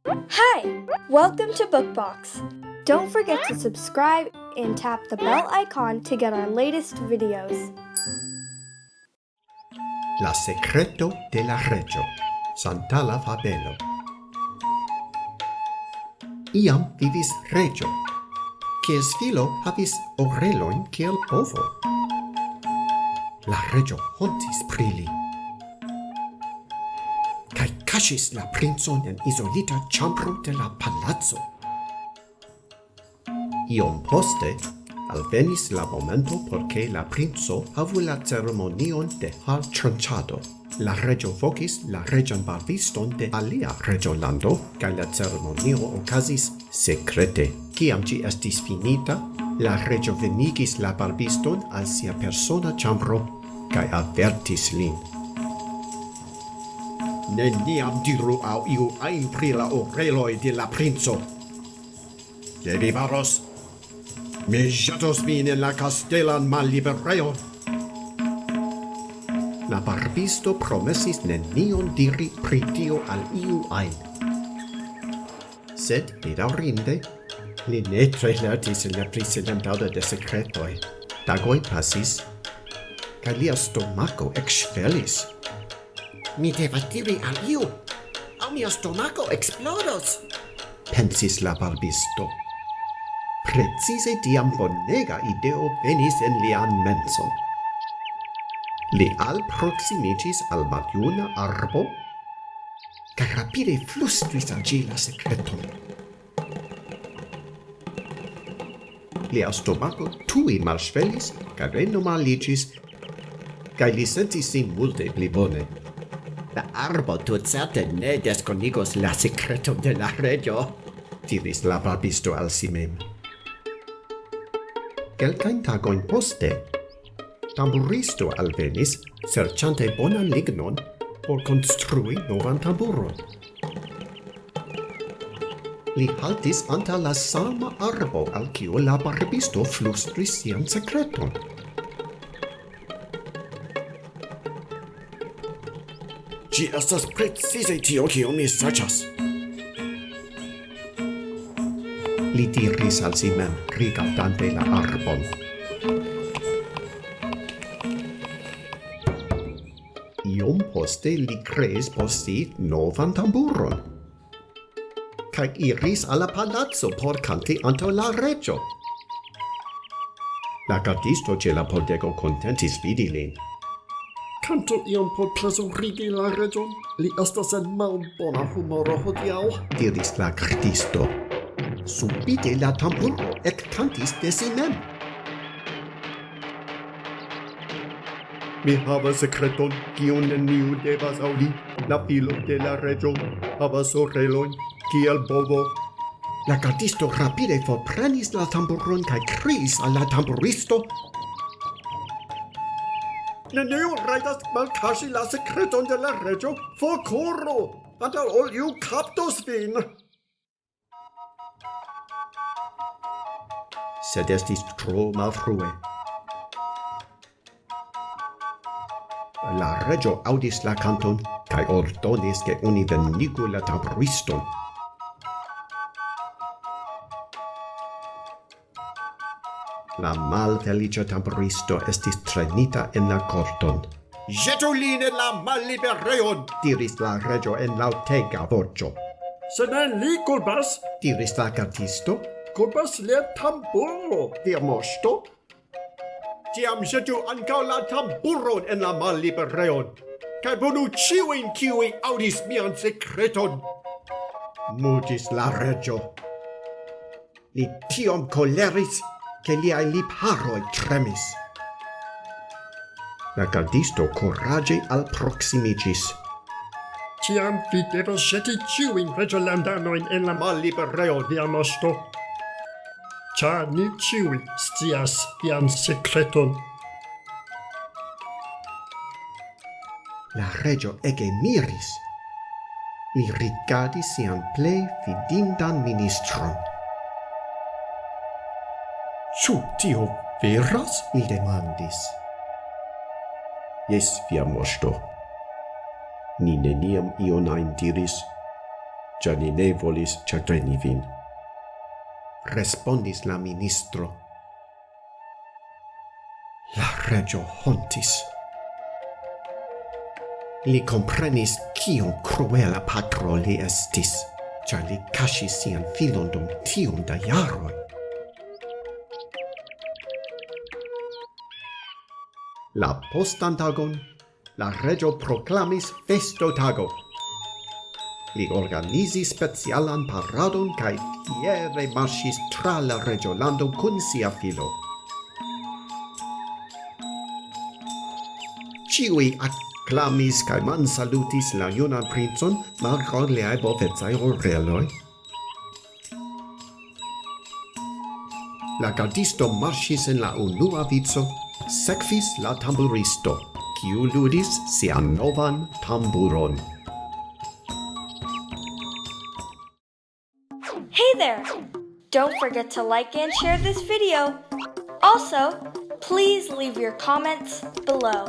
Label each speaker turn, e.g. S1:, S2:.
S1: Hi! Welcome to Bookbox. Don't forget to subscribe and tap the bell icon to get our latest videos.
S2: La sekreto de la reĝo. Santala fabelo. Iam vivis reĝo, kies filo havis orelojn kiel bovo. La reĝo hontis pri li, kaj kaŝis la princon en izolita ĉambro de la palaco. Iom poste alvenis la momento por ke la princo havu la ceremonion de har-tranĉado. La reĝo vokis la reĝan barbiston de alia reĝolando, kaj la ceremonio okazis sekrete. Kiam ĝi estis finita, la reĝo venigis la barbiston al sia persona ĉambro kaj avertis lin. Neniam diru al iu ajn pri la oreloj de la princo. Se vi faros, mi ĵetos vin en la kastelan malliberejon. La barbisto promesis nenion diri pri tio al iu ajn. Sed, bedaŭrinde, li ne tre lernis en la prisilentado de sekretoj. Tagoj pasis, kaj lia stomako ekŝvelis. Mi devas diri al iu, aŭ mia stomako eksplodos, pensis la barbisto. Precize tiam bonega ideo venis en lian menson. Li alproksimiĝis al maljuna arbo kaj rapide flustris al ĝi la sekreton. Lia stomako tuj malŝvelis kaj renormaliĝis, kaj li sentis sin multe pli bone. La arbo tutcerte ne diskonigos la sekreton de la reĝo, diris la barbisto al si mem. Kelkajn tagojn poste, tamburisto alvenis, serĉante bonan lignon por konstrui novan tamburon. Li haltis antaŭ la sama arbo, al kiu la barbisto flustris sian sekreton. Ĝi estas precize tio, kion mi serĉas, li diris al si mem, rigardante la arbon. Iom poste li kreis por si novan tamburon, kaj iris al la palaco por kanti antaŭ la reĝo. La gardisto ĉe la pordego kontentis vidi lin.
S3: Kantu iom por plezurigi la reĝon? Li estas en malbona humoro hodiaŭ,
S2: diris la gardisto. Subite la tamburo ekkantis de si mem. Mi havas sekreton, kiun neniu devas aŭdi. La filo de la reĝo havas orelojn kiel bovo. La gardisto rapide forprenis la tamburon kaj kriis al la tamburisto. Neniu rajtas malkaŝi la sekreton de la reĝo. Forkuru, antaŭ ol iu kaptos vin. Sed estis tro malfrue. La reĝo aŭdis la kanton kaj ordonis ke oni venigu la tamburiston. La malfeliĉa tamburisto estis trenita en la korton. Ĵetu lin en la malliberejon, diris la reĝo en laŭtega voĉo.
S3: Se ne li kulpas,
S2: Diris la gardisto.
S3: kulpas lia tamburo.
S2: Via moŝto? Tiam ĵetu ankaŭ la tamburon en la malliberejon, kaj punu ĉiujn, kiuj aŭdis mian sekreton, murĝis la reĝo. Li tiom koleris, ke liaj lipharoj tremis. La gardisto kuraĝe alproksimiĝis.
S3: Tiam vi devas ĵeti ĉiujn reĝolandanojn en la
S2: Malliberejon,
S3: via moŝto, ĉar ni ĉiuj scias vian sekreton.
S2: La reĝo ege miris. Li rigardis sian plej fidindan ministron. Ĉu tio veras? Li demandis. Jes, via moŝto. Ni neniam ion ajn diris, ĉar ni ne volis ĉagreni vin. Respondis la ministro. La reĝo hontis. Li komprenis kiom kruela patro li estis, ĉar li kaŝis sian filon dum tiom da jaroj. La postan tagon, la reĝo proklamis festotago. Li organizis specialan paradon kaj fiere marŝis tra la reĝolando kun sia filo. Ĉiuj aklamis kaj mansalutis la junan princon malgraŭ liaj bovecaj oreloj. La gardisto marŝis en la unua vico, sekvis la tamburisto, kiu ludis sian novan tamburon.
S1: Hey there! Don't forget to like and share this video. Also, please leave your comments below.